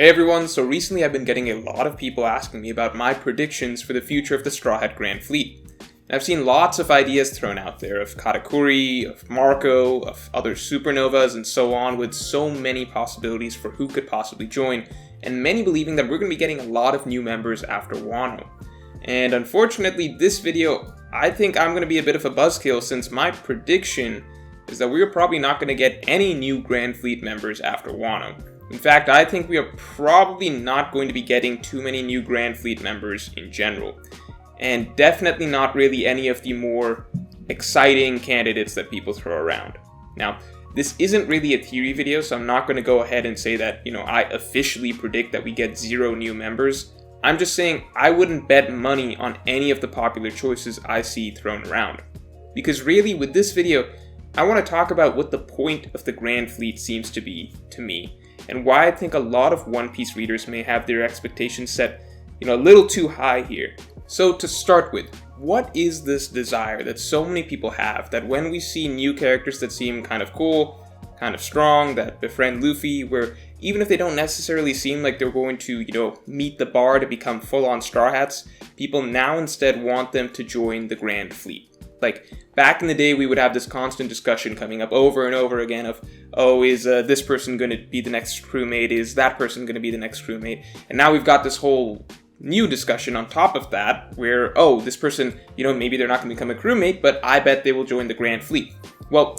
Hey everyone, so recently I've been getting a lot of people asking me about my predictions for the future of the Straw Hat Grand Fleet. And I've seen lots of ideas thrown out there of Katakuri, of Marco, of other supernovas, and so on, with so many possibilities for who could possibly join, and many believing that we're going to be getting a lot of new members after Wano. And unfortunately, this video, I think I'm going to be a bit of a buzzkill, since my prediction is that we're probably not going to get any new Grand Fleet members after Wano. In fact, I think we are probably not going to be getting too many new Grand Fleet members in general. And definitely not really any of the more exciting candidates that people throw around. Now, this isn't really a theory video, so I'm not going to go ahead and say that, I officially predict that we get 0 new members. I'm just saying I wouldn't bet money on any of the popular choices I see thrown around. Because really, with this video, I want to talk about what the point of the Grand Fleet seems to be to me, and why I think a lot of One Piece readers may have their expectations set, a little too high here. So to start with, what is this desire that so many people have that when we see new characters that seem kind of cool, kind of strong, that befriend Luffy, where even if they don't necessarily seem like they're going to, meet the bar to become full-on Straw Hats, people now instead want them to join the Grand Fleet. Like, back in the day, we would have this constant discussion coming up over and over again of, is this person going to be the next crewmate? Is that person going to be the next crewmate? And now we've got this whole new discussion on top of that, where, this person, maybe they're not going to become a crewmate, but I bet they will join the Grand Fleet. Well,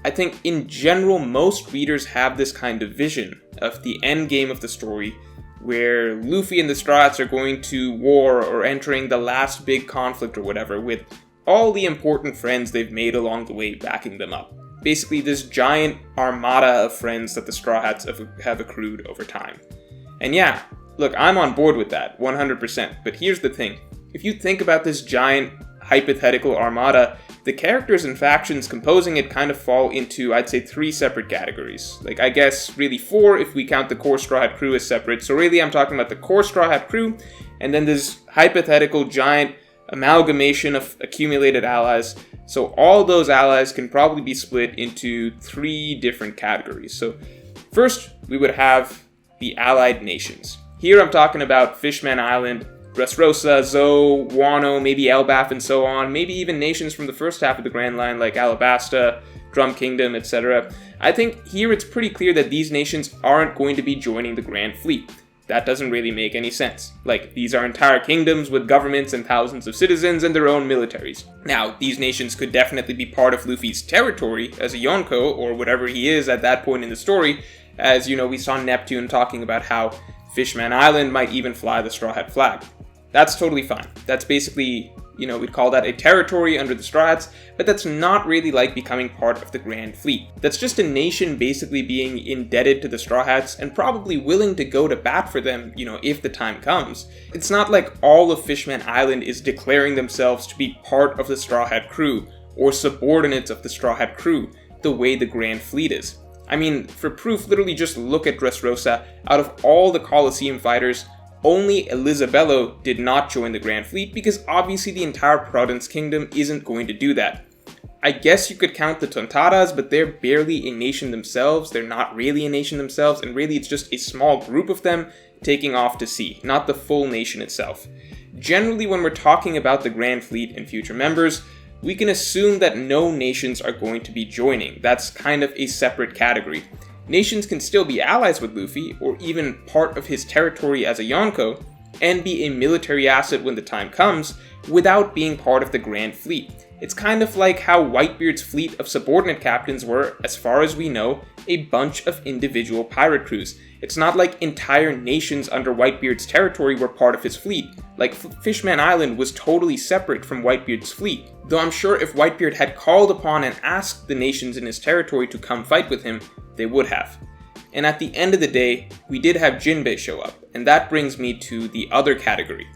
I think in general, most readers have this kind of vision of the end game of the story, where Luffy and the Straw Hats are going to war or entering the last big conflict or whatever, with all the important friends they've made along the way backing them up. Basically, this giant armada of friends that the Straw Hats have accrued over time. And yeah, look, I'm on board with that, 100%. But here's the thing. If you think about this giant hypothetical armada, the characters and factions composing it kind of fall into, I'd say, 3 separate categories. Like, I guess, really 4 if we count the core Straw Hat crew as separate. So really, I'm talking about the core Straw Hat crew, and then this hypothetical giant amalgamation of accumulated allies. So all those allies can probably be split into 3 different categories. So first, we would have the allied nations. Here I'm talking about Fishman Island, Dressrosa, Zou, Wano, maybe Elbaf, and so on. Maybe even nations from the first half of the Grand Line like Alabasta, Drum Kingdom, etc. I think here it's pretty clear that these nations aren't going to be joining the Grand Fleet. That doesn't really make any sense. Like, these are entire kingdoms with governments and thousands of citizens and their own militaries. Now, these nations could definitely be part of Luffy's territory as a Yonko, or whatever he is at that point in the story, as, we saw Neptune talking about how Fishman Island might even fly the Straw Hat flag. That's totally fine. That's basically, we'd call that a territory under the Straw Hats, but that's not really like becoming part of the Grand Fleet. That's just a nation basically being indebted to the Straw Hats and probably willing to go to bat for them, if the time comes. It's not like all of Fishman Island is declaring themselves to be part of the Straw Hat crew, or subordinates of the Straw Hat crew, the way the Grand Fleet is. I mean, for proof, literally just look at Dressrosa. Out of all the Colosseum fighters, only Elisabello did not join the Grand Fleet, because obviously the entire Province Kingdom isn't going to do that. I guess you could count the Tontaras, but they're barely a nation themselves. They're not really a nation themselves, and really it's just a small group of them taking off to sea, not the full nation itself. Generally, when we're talking about the Grand Fleet and future members, we can assume that no nations are going to be joining. That's kind of a separate category. Nations can still be allies with Luffy, or even part of his territory as a Yonko, and be a military asset when the time comes, without being part of the Grand Fleet. It's kind of like how Whitebeard's fleet of subordinate captains were, as far as we know, a bunch of individual pirate crews. It's not like entire nations under Whitebeard's territory were part of his fleet. Like, Fishman Island was totally separate from Whitebeard's fleet. Though I'm sure if Whitebeard had called upon and asked the nations in his territory to come fight with him, they would have. And at the end of the day, we did have Jinbei show up, and that brings me to the other category.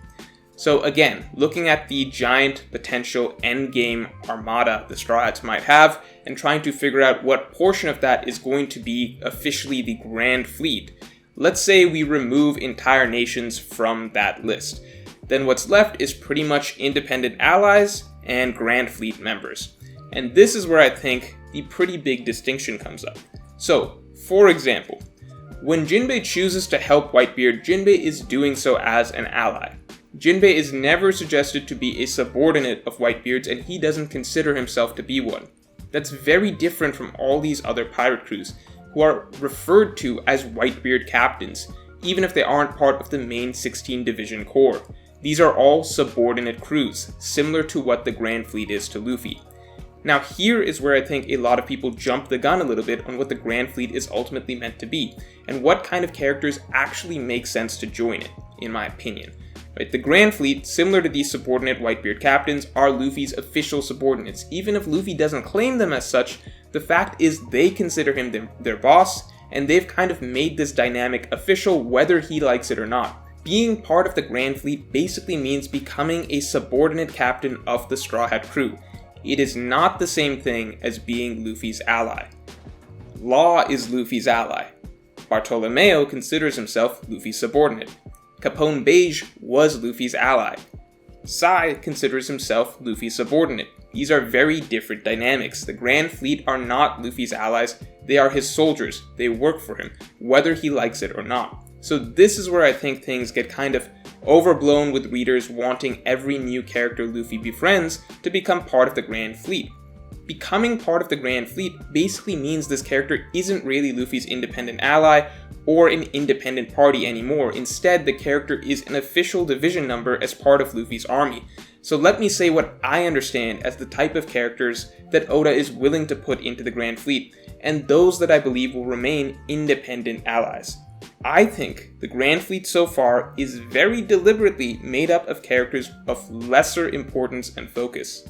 So again, looking at the giant potential endgame armada the Straw Hats might have, and trying to figure out what portion of that is going to be officially the Grand Fleet. Let's say we remove entire nations from that list. Then what's left is pretty much independent allies and Grand Fleet members. And this is where I think the pretty big distinction comes up. So, for example, When Jinbei chooses to help Whitebeard, Jinbei is doing so as an ally. Jinbei is never suggested to be a subordinate of Whitebeard's, and he doesn't consider himself to be one. That's very different from all these other pirate crews, who are referred to as Whitebeard captains, even if they aren't part of the main 16 Division Corps. These are all subordinate crews, similar to what the Grand Fleet is to Luffy. Now here is where I think a lot of people jump the gun a little bit on what the Grand Fleet is ultimately meant to be, and what kind of characters actually make sense to join it, in my opinion. Right, the Grand Fleet, similar to these subordinate Whitebeard captains, are Luffy's official subordinates. Even if Luffy doesn't claim them as such, the fact is they consider him their boss, and they've kind of made this dynamic official whether he likes it or not. Being part of the Grand Fleet basically means becoming a subordinate captain of the Straw Hat crew. It is not the same thing as being Luffy's ally. Law is Luffy's ally. Bartolomeo considers himself Luffy's subordinate. Capone Beige was Luffy's ally. Sai considers himself Luffy's subordinate. These are very different dynamics. The Grand Fleet are not Luffy's allies, they are his soldiers. They work for him, whether he likes it or not. So this is where I think things get kind of overblown with readers wanting every new character Luffy befriends to become part of the Grand Fleet. Becoming part of the Grand Fleet basically means this character isn't really Luffy's independent ally or an independent party anymore. Instead, the character is an official division number as part of Luffy's army. So let me say what I understand as the type of characters that Oda is willing to put into the Grand Fleet, and those that I believe will remain independent allies. I think the Grand Fleet so far is very deliberately made up of characters of lesser importance and focus.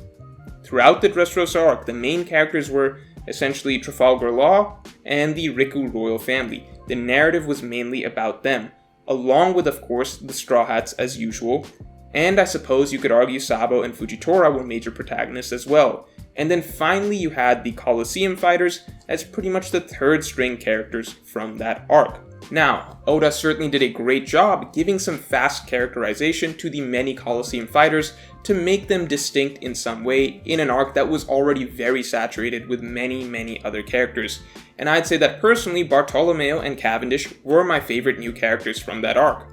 Throughout the Dressrosa arc, the main characters were essentially Trafalgar Law and the Riku royal family. The narrative was mainly about them, along with, of course, the Straw Hats as usual, and I suppose you could argue Sabo and Fujitora were major protagonists as well. And then finally you had the Colosseum fighters as pretty much the third string characters from that arc. Now, Oda certainly did a great job giving some fast characterization to the many Colosseum fighters to make them distinct in some way in an arc that was already very saturated with many other characters. And I'd say that personally, Bartolomeo and Cavendish were my favorite new characters from that arc.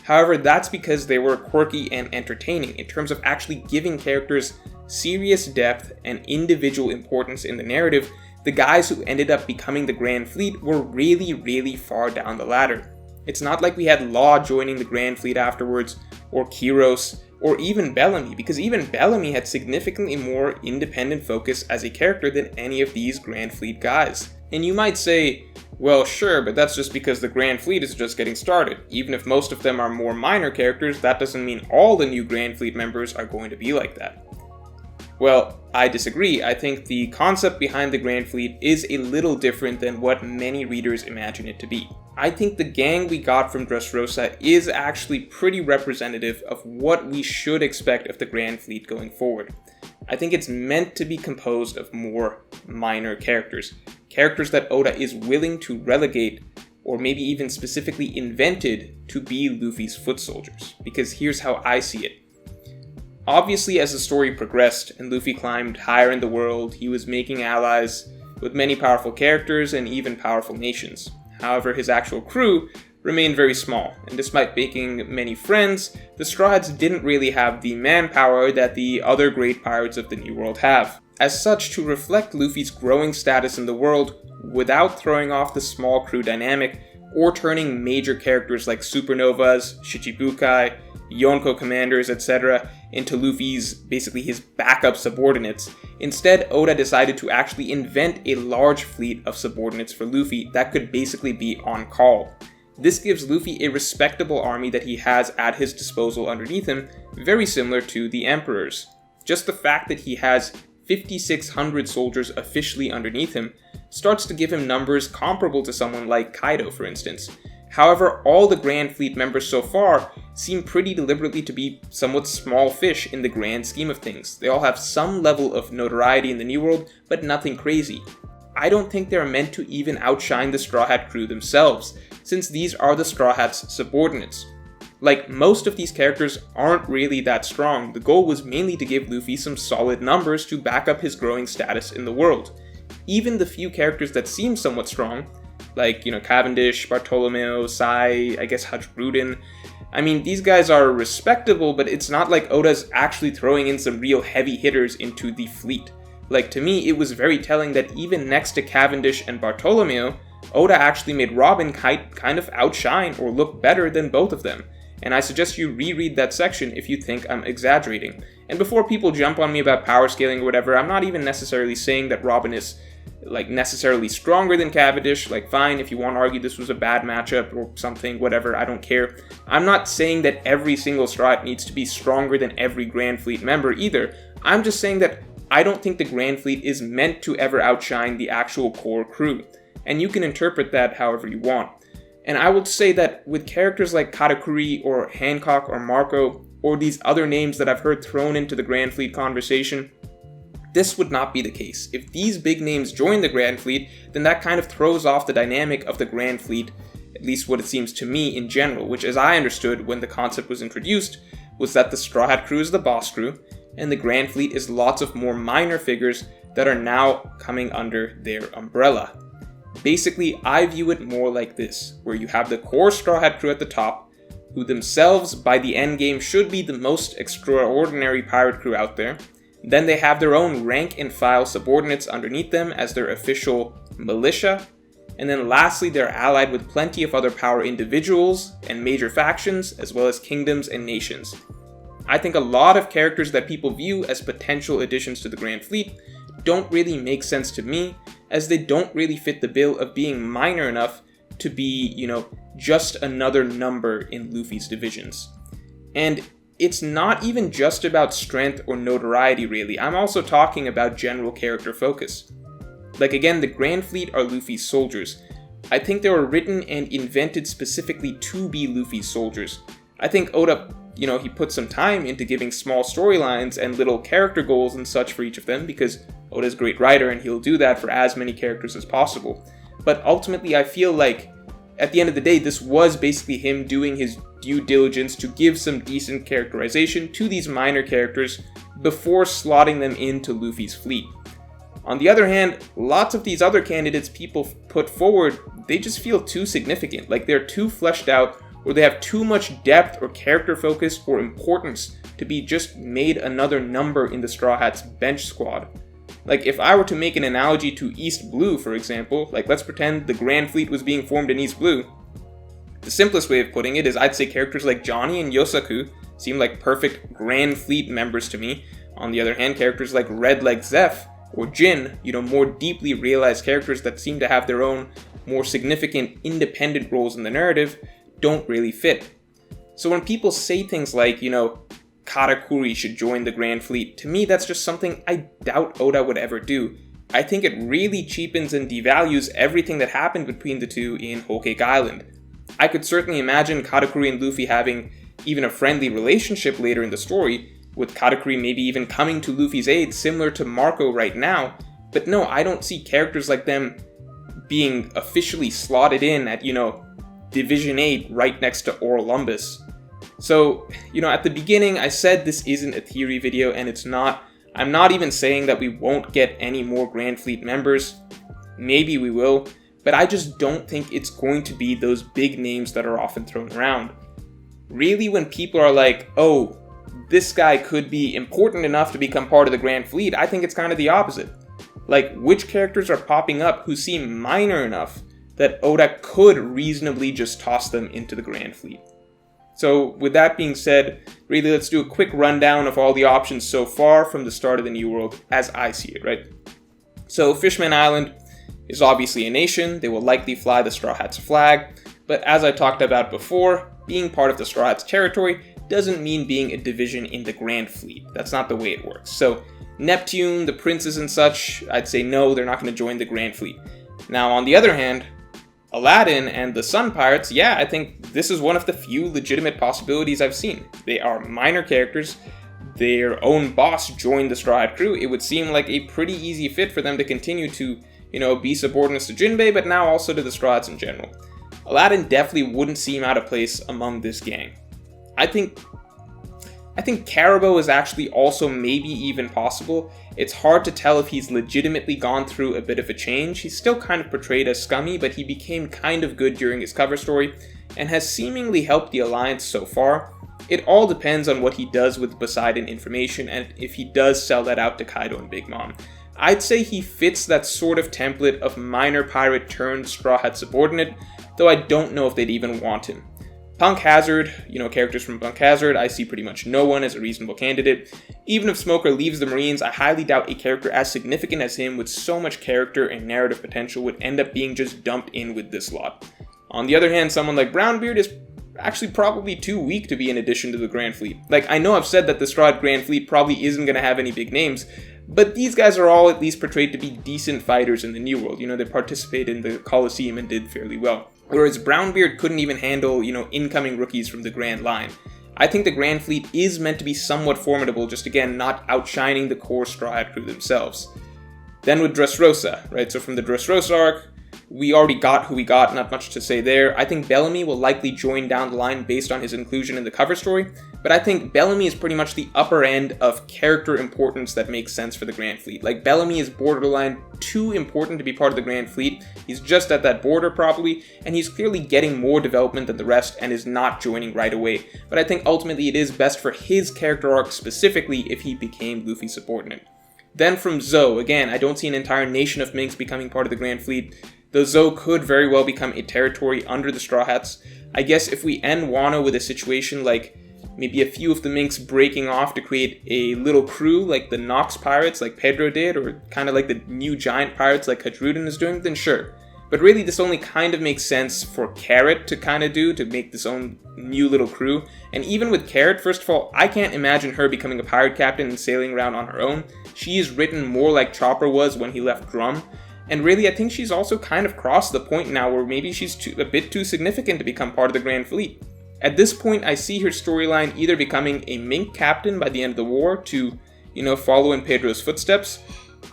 However, that's because they were quirky and entertaining in terms of actually giving characters serious depth and individual importance in the narrative. The guys who ended up becoming the Grand Fleet were really far down the ladder. It's not like we had Law joining the Grand Fleet afterwards, or Kiros, or even Bellamy, because even Bellamy had significantly more independent focus as a character than any of these Grand Fleet guys. And you might say, well sure, but that's just because the Grand Fleet is just getting started. Even if most of them are more minor characters, that doesn't mean all the new Grand Fleet members are going to be like that. Well, I disagree. I think the concept behind the Grand Fleet is a little different than what many readers imagine it to be. I think the gang we got from Dressrosa is actually pretty representative of what we should expect of the Grand Fleet going forward. I think it's meant to be composed of more minor characters. Characters that Oda is willing to relegate, or maybe even specifically invented to be Luffy's foot soldiers. Because here's how I see it. Obviously, as the story progressed and Luffy climbed higher in the world, he was making allies with many powerful characters and even powerful nations. However, his actual crew remained very small, and despite making many friends, the Straw Hats didn't really have the manpower that the other great pirates of the New World have. As such, to reflect Luffy's growing status in the world without throwing off the small crew dynamic, or turning major characters like Supernovas, Shichibukai, Yonko commanders, etc. into Luffy's, basically his backup subordinates. Instead, Oda decided to actually invent a large fleet of subordinates for Luffy that could basically be on call. This gives Luffy a respectable army that he has at his disposal underneath him, very similar to the Emperor's. Just the fact that he has 5,600 soldiers officially underneath him starts to give him numbers comparable to someone like Kaido, for instance. However, all the Grand Fleet members so far seem pretty deliberately to be somewhat small fish in the grand scheme of things. They all have some level of notoriety in the New World, but nothing crazy. I don't think they're meant to even outshine the Straw Hat crew themselves, since these are the Straw Hat's subordinates. Like, most of these characters aren't really that strong. The goal was mainly to give Luffy some solid numbers to back up his growing status in the world. Even the few characters that seem somewhat strong, like, Cavendish, Bartolomeo, Sai, I guess Hajrudin. I mean, these guys are respectable, but it's not like Oda's actually throwing in some real heavy hitters into the fleet. Like, to me, it was very telling that even next to Cavendish and Bartolomeo, Oda actually made Robin kind of outshine or look better than both of them. And I suggest you reread that section if you think I'm exaggerating. And before people jump on me about power scaling or whatever, I'm not even necessarily saying that Robin is necessarily stronger than Cavendish. Fine, if you want to argue this was a bad matchup or something, whatever, I don't care. I'm not saying that every single Straw Hat needs to be stronger than every Grand Fleet member either. I'm just saying that I don't think the Grand Fleet is meant to ever outshine the actual core crew. And you can interpret that however you want. And I would say that with characters like Katakuri or Hancock or Marco, or these other names that I've heard thrown into the Grand Fleet conversation, this would not be the case. If these big names join the Grand Fleet, then that kind of throws off the dynamic of the Grand Fleet, at least what it seems to me in general, which as I understood when the concept was introduced, was that the Straw Hat crew is the boss crew, and the Grand Fleet is lots of more minor figures that are now coming under their umbrella. Basically, I view it more like this, where you have the core Straw Hat crew at the top, who themselves by the endgame should be the most extraordinary pirate crew out there. Then they have their own rank and file subordinates underneath them as their official militia. And then lastly, they're allied with plenty of other power individuals and major factions, as well as kingdoms and nations. I think a lot of characters that people view as potential additions to the Grand Fleet don't really make sense to me, as they don't really fit the bill of being minor enough to be, just another number in Luffy's divisions. And it's not even just about strength or notoriety, really. I'm also talking about general character focus. Again, the Grand Fleet are Luffy's soldiers. I think they were written and invented specifically to be Luffy's soldiers. I think Oda, he put some time into giving small storylines and little character goals and such for each of them, because Oda's a great writer and he'll do that for as many characters as possible. But ultimately, I feel like, at the end of the day, this was basically him doing his due diligence to give some decent characterization to these minor characters before slotting them into Luffy's fleet. On the other hand, lots of these other candidates people put forward, they just feel too significant, like they're too fleshed out, or they have too much depth or character focus or importance to be just made another number in the Straw Hats bench squad. If I were to make an analogy to East Blue, for example, let's pretend the Grand Fleet was being formed in East Blue. The simplest way of putting it is I'd say characters like Johnny and Yosaku seem like perfect Grand Fleet members to me. On the other hand, characters like Red Leg Zeph or Jin, more deeply realized characters that seem to have their own more significant independent roles in the narrative, don't really fit. So when people say things like, Katakuri should join the Grand Fleet, to me that's just something I doubt Oda would ever do. I think it really cheapens and devalues everything that happened between the two in Whole Cake Island. I could certainly imagine Katakuri and Luffy having even a friendly relationship later in the story, with Katakuri maybe even coming to Luffy's aid similar to Marco right now, but no, I don't see characters like them being officially slotted in at, Division 8 right next to Orlumbus. So, at the beginning I said this isn't a theory video, and it's not. I'm not even saying that we won't get any more Grand Fleet members. Maybe we will, but I just don't think it's going to be those big names that are often thrown around. Really, when people are like, oh, this guy could be important enough to become part of the Grand Fleet, I think it's kind of the opposite. Which characters are popping up who seem minor enough that Oda could reasonably just toss them into the Grand Fleet? So with that being said, really let's do a quick rundown of all the options so far from the start of the New World as I see it, right? So Fishman Island is obviously a nation. They will likely fly the Straw Hats flag, but as I talked about before, being part of the Straw Hats territory doesn't mean being a division in the Grand Fleet. That's not the way it works. So Neptune, the princes and such, I'd say no, they're not going to join the Grand Fleet. Now on the other hand, Aladdin and the Sun Pirates, yeah, I think this is one of the few legitimate possibilities I've seen. They are minor characters. Their own boss joined the Straw Hat crew. It would seem like a pretty easy fit for them to continue to, be subordinates to Jinbei, but now also to the Straw Hats in general. Aladdin definitely wouldn't seem out of place among this gang. I think I think Carabo is actually also maybe even possible. It's hard to tell if he's legitimately gone through a bit of a change. He's still kind of portrayed as scummy, but he became kind of good during his cover story, and has seemingly helped the Alliance so far. It all depends on what he does with Poseidon information, and if he does sell that out to Kaido and Big Mom. I'd say he fits that sort of template of minor pirate turned Straw Hat subordinate, though I don't know if they'd even want him. Punk Hazard, characters from Punk Hazard, I see pretty much no one as a reasonable candidate. Even if Smoker leaves the Marines, I highly doubt a character as significant as him with so much character and narrative potential would end up being just dumped in with this lot. On the other hand, someone like Brownbeard is actually probably too weak to be an addition to the Grand Fleet. Like, I know I've said that the Straw Hat Grand Fleet probably isn't going to have any big names, but these guys are all at least portrayed to be decent fighters in the New World. They participated in the Colosseum and did fairly well. Whereas Brownbeard couldn't even handle, incoming rookies from the Grand Line. I think the Grand Fleet is meant to be somewhat formidable, just again, not outshining the core Straw Hat crew themselves. Then with Dressrosa, right? So from the Dressrosa arc, we already got who we got, not much to say there. I think Bellamy will likely join down the line based on his inclusion in the cover story, but I think Bellamy is pretty much the upper end of character importance that makes sense for the Grand Fleet. Like, Bellamy is borderline too important to be part of the Grand Fleet. He's just at that border probably, and he's clearly getting more development than the rest and is not joining right away. But I think ultimately it is best for his character arc specifically if he became Luffy's subordinate. Then from Zoe, again, I don't see an entire nation of Minks becoming part of the Grand Fleet, though Zoe could very well become a territory under the Straw Hats. I guess if we end Wano with a situation like maybe a few of the Minks breaking off to create a little crew like the Nox Pirates like Pedro did, or kind of like the new giant pirates like Hadruden is doing, then sure. But really this only kind of makes sense for Carrot to kind of do, to make this own new little crew. And even with Carrot, first of all, I can't imagine her becoming a pirate captain and sailing around on her own. She is written more like Chopper was when he left Drum. And really, I think she's also kind of crossed the point now where maybe she's a bit too significant to become part of the Grand Fleet. At this point, I see her storyline either becoming a Mink captain by the end of the war to, follow in Pedro's footsteps,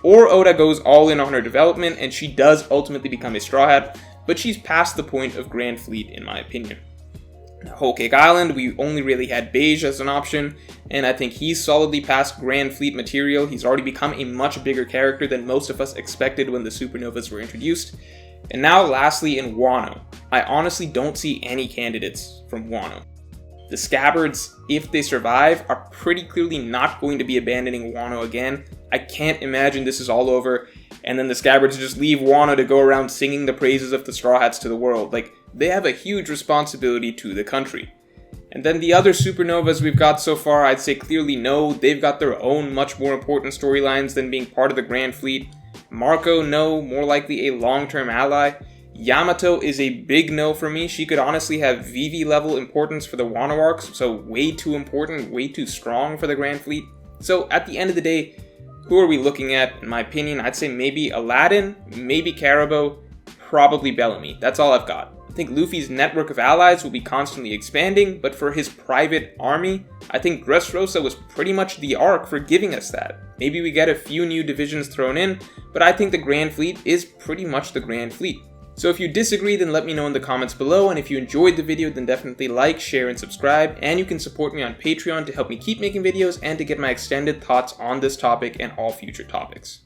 or Oda goes all in on her development and she does ultimately become a Straw Hat, but she's past the point of Grand Fleet in my opinion. Now, Whole Cake Island, we only really had Beige as an option, and I think he's solidly past Grand Fleet material. He's already become a much bigger character than most of us expected when the Supernovas were introduced. And now lastly in Wano, I honestly don't see any candidates from Wano. The Scabbards, if they survive, are pretty clearly not going to be abandoning Wano again. I can't imagine this is all over, and then the Scabbards just leave Wano to go around singing the praises of the Straw Hats to the world. Like, they have a huge responsibility to the country. And then the other Supernovas we've got so far, I'd say clearly no. They've got their own much more important storylines than being part of the Grand Fleet. Marco, no, more likely a long-term ally. Yamato is a big no for me. She could honestly have Vivi level importance for the Wano arcs, so way too important, way too strong for the Grand Fleet. So at the end of the day, who are we looking at? In my opinion, I'd say maybe Aladdin, maybe Carabo, probably Bellamy. That's all I've got. I think Luffy's network of allies will be constantly expanding, but for his private army, I think Dressrosa was pretty much the arc for giving us that. Maybe we get a few new divisions thrown in, but I think the Grand Fleet is pretty much the Grand Fleet. So if you disagree, then let me know in the comments below, and if you enjoyed the video, then definitely like, share, and subscribe, and you can support me on Patreon to help me keep making videos and to get my extended thoughts on this topic and all future topics.